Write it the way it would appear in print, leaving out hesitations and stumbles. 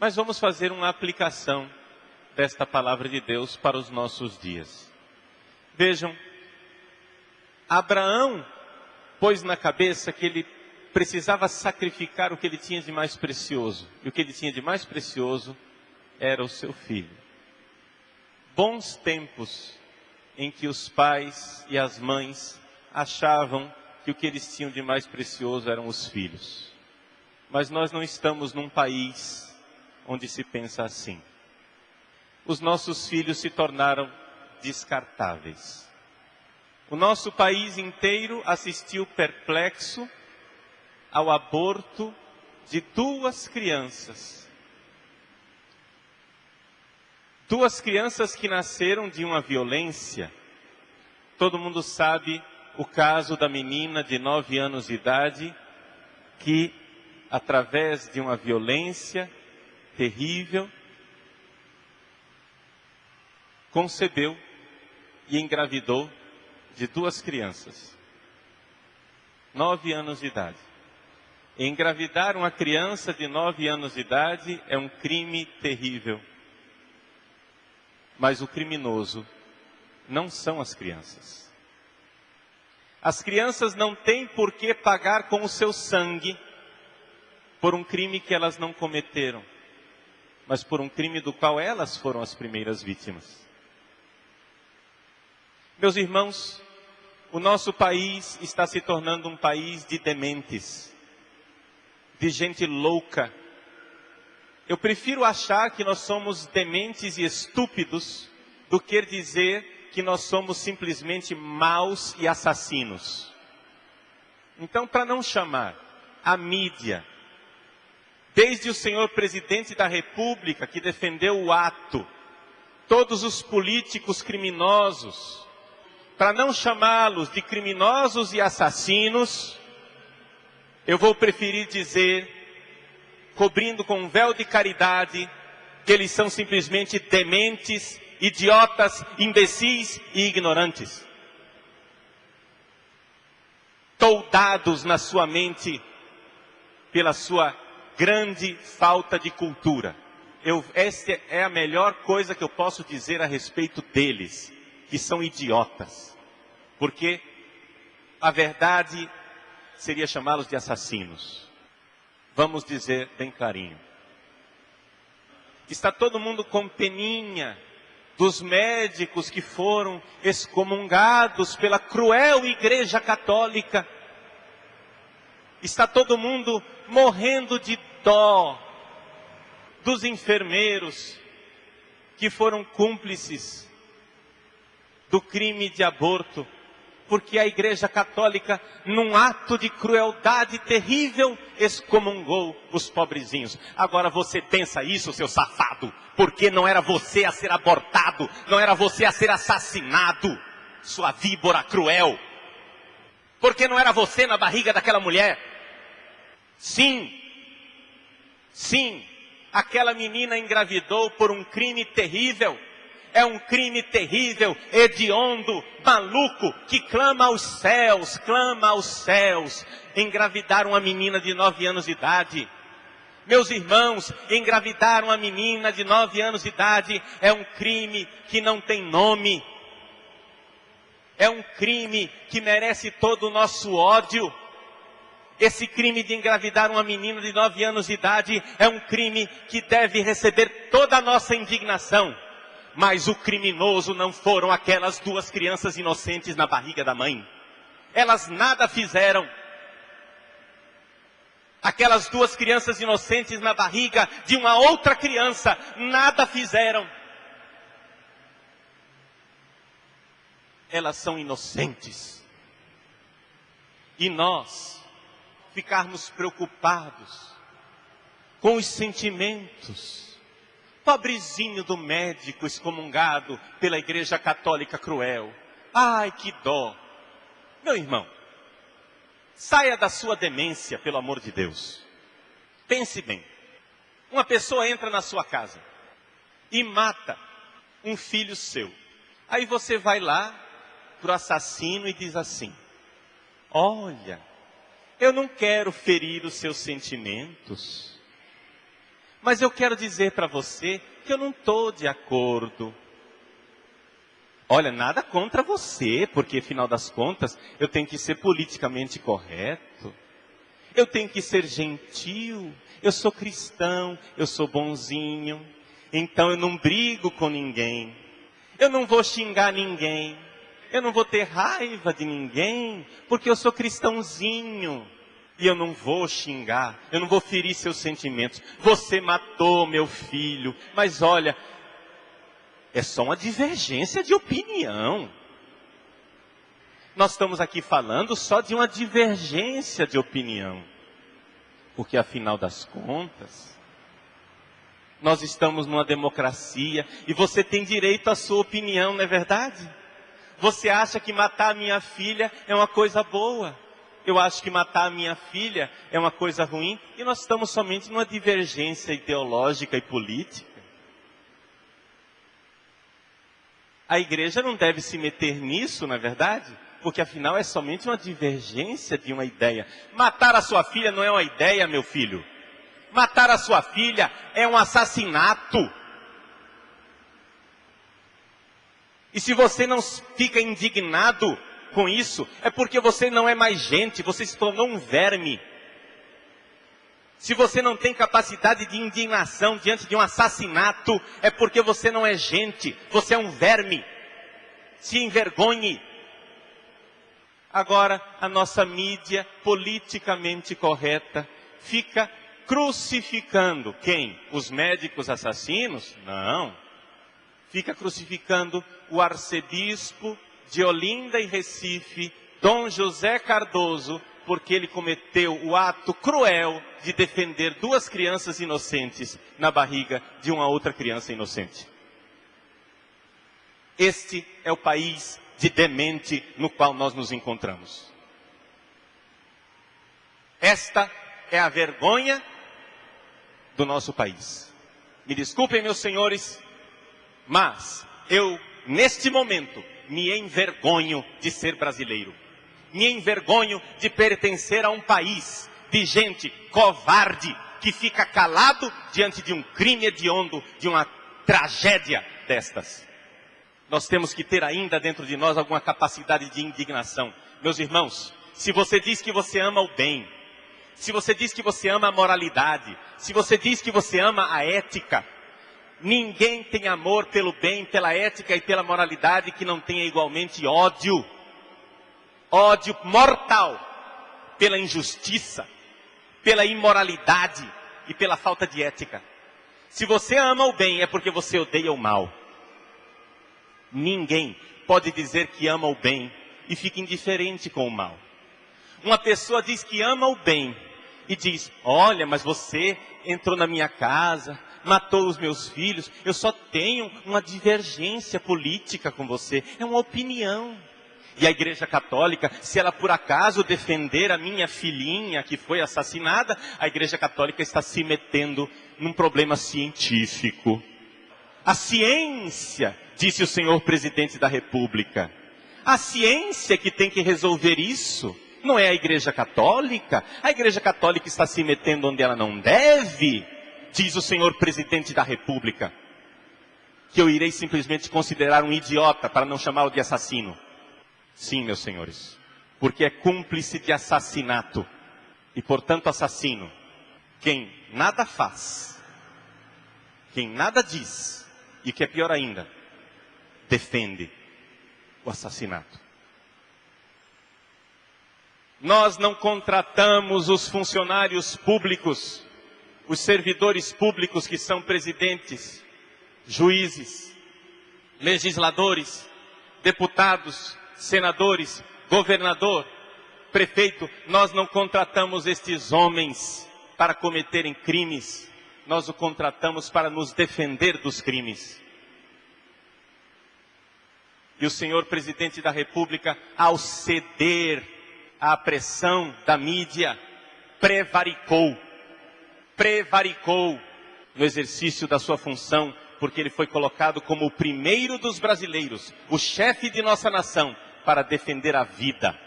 Mas vamos fazer uma aplicação desta palavra de Deus para os nossos dias. Vejam, Abraão pôs na cabeça que ele precisava sacrificar o que ele tinha de mais precioso. E o que ele tinha de mais precioso era o seu filho. Bons tempos em que os pais e as mães achavam que o que eles tinham de mais precioso eram os filhos. Mas nós não estamos num país onde se pensa assim. Os nossos filhos se tornaram descartáveis. O nosso país inteiro assistiu perplexo ao aborto de 2 crianças. 2 crianças que nasceram de uma violência. Todo mundo sabe o caso da menina de 9 anos de idade que, através de uma violência terrível, concebeu e engravidou de 2 crianças. 9 anos de idade. Engravidar uma criança de 9 anos de idade é um crime terrível. Mas o criminoso não são as crianças. As crianças não têm por que pagar com o seu sangue por um crime que elas não cometeram, mas por um crime do qual elas foram as primeiras vítimas. Meus irmãos, o nosso país está se tornando um país de dementes, de gente louca. Eu prefiro achar que nós somos dementes e estúpidos do que dizer que nós somos simplesmente maus e assassinos. Então, para não chamar a mídia, desde o senhor presidente da República, que defendeu o ato, todos os políticos criminosos, para não chamá-los de criminosos e assassinos, eu vou preferir dizer, cobrindo com um véu de caridade, que eles são simplesmente dementes, idiotas, imbecis e ignorantes. Toldados na sua mente pela sua grande falta de cultura. Essa é a melhor coisa que eu posso dizer a respeito deles, que são idiotas. Porque a verdade seria chamá-los de assassinos. Vamos dizer bem clarinho. Está todo mundo com peninha dos médicos que foram excomungados pela cruel Igreja Católica. Está todo mundo morrendo de dó dos enfermeiros que foram cúmplices do crime de aborto, porque a Igreja Católica, num ato de crueldade terrível, excomungou os pobrezinhos. Agora você pensa isso, seu safado, porque não era você a ser abortado, não era você a ser assassinado, sua víbora cruel. Porque não era você na barriga daquela mulher. Sim, aquela menina engravidou por um crime terrível. É um crime terrível, hediondo, maluco, que clama aos céus, engravidar uma menina de 9 anos de idade. Meus irmãos, engravidar uma menina de 9 anos de idade é um crime que não tem nome. É um crime que merece todo o nosso ódio. Esse crime de engravidar uma menina de 9 anos de idade é um crime que deve receber toda a nossa indignação. Mas o criminoso não foram aquelas 2 crianças inocentes na barriga da mãe. Elas nada fizeram. Aquelas 2 crianças inocentes na barriga de uma outra criança nada fizeram. Elas são inocentes. E nós ficarmos preocupados com os sentimentos. Pobrezinho do médico excomungado pela Igreja Católica cruel. Ai, que dó. Meu irmão, saia da sua demência, pelo amor de Deus. Pense bem. Uma pessoa entra na sua casa e mata um filho seu. Aí você vai lá para o assassino e diz assim: olha, eu não quero ferir os seus sentimentos, Mas eu quero dizer para você que eu não estou de acordo. Olha, nada contra você, porque afinal das contas, eu tenho que ser politicamente correto. Eu tenho que ser gentil. Eu sou cristão, eu sou bonzinho. Então eu não brigo com ninguém. Eu não vou xingar ninguém. Eu não vou ter raiva de ninguém, porque eu sou cristãozinho. E eu não vou xingar, eu não vou ferir seus sentimentos. Você matou meu filho, mas olha, é só uma divergência de opinião. Nós estamos aqui falando só de uma divergência de opinião. Porque afinal das contas, nós estamos numa democracia e você tem direito à sua opinião, não é verdade? Você acha que matar a minha filha é uma coisa boa? Eu acho que matar a minha filha é uma coisa ruim. E nós estamos somente numa divergência ideológica e política. A igreja não deve se meter nisso, não é verdade? Porque afinal é somente uma divergência de uma ideia. Matar a sua filha não é uma ideia, meu filho. Matar a sua filha é um assassinato. E se você não fica indignado com isso, é porque você não é mais gente, você se tornou um verme. Se você não tem capacidade de indignação diante de um assassinato, é porque você não é gente, você é um verme. Se envergonhe. Agora, a nossa mídia politicamente correta fica crucificando quem? Os médicos assassinos? Não. Fica crucificando o arcebispo de Olinda e Recife, Dom José Cardoso, porque ele cometeu o ato cruel de defender 2 crianças inocentes na barriga de uma outra criança inocente. Este é o país de demente no qual nós nos encontramos. Esta é a vergonha do nosso país. Me desculpem, meus senhores, mas eu, neste momento, me envergonho de ser brasileiro. Me envergonho de pertencer a um país de gente covarde que fica calado diante de um crime hediondo, de uma tragédia destas. Nós temos que ter ainda dentro de nós alguma capacidade de indignação. Meus irmãos, se você diz que você ama o bem, se você diz que você ama a moralidade, se você diz que você ama a ética, ninguém tem amor pelo bem, pela ética e pela moralidade que não tenha igualmente ódio. Ódio mortal pela injustiça, pela imoralidade e pela falta de ética. Se você ama o bem, é porque você odeia o mal. Ninguém pode dizer que ama o bem e fica indiferente com o mal. Uma pessoa diz que ama o bem e diz: olha, mas você entrou na minha casa, matou os meus filhos, eu só tenho uma divergência política com você, é uma opinião. E a Igreja Católica, se ela por acaso defender a minha filhinha que foi assassinada, a Igreja Católica está se metendo num problema científico. A ciência, disse o senhor presidente da República, a ciência que tem que resolver isso, não é a Igreja Católica. A Igreja Católica está se metendo onde ela não deve, diz o senhor presidente da República, que eu irei simplesmente considerar um idiota para não chamá-lo de assassino. Sim, meus senhores, porque é cúmplice de assassinato e, portanto, assassino. Quem nada faz, quem nada diz e, que é pior ainda, defende o assassinato. Nós não contratamos os funcionários públicos, os servidores públicos que são presidentes, juízes, legisladores, deputados, senadores, governador, prefeito. Nós não contratamos estes homens para cometerem crimes. Nós o contratamos para nos defender dos crimes. E o senhor presidente da República, ao ceder à pressão da mídia, prevaricou no exercício da sua função, porque ele foi colocado como o primeiro dos brasileiros, o chefe de nossa nação, para defender a vida.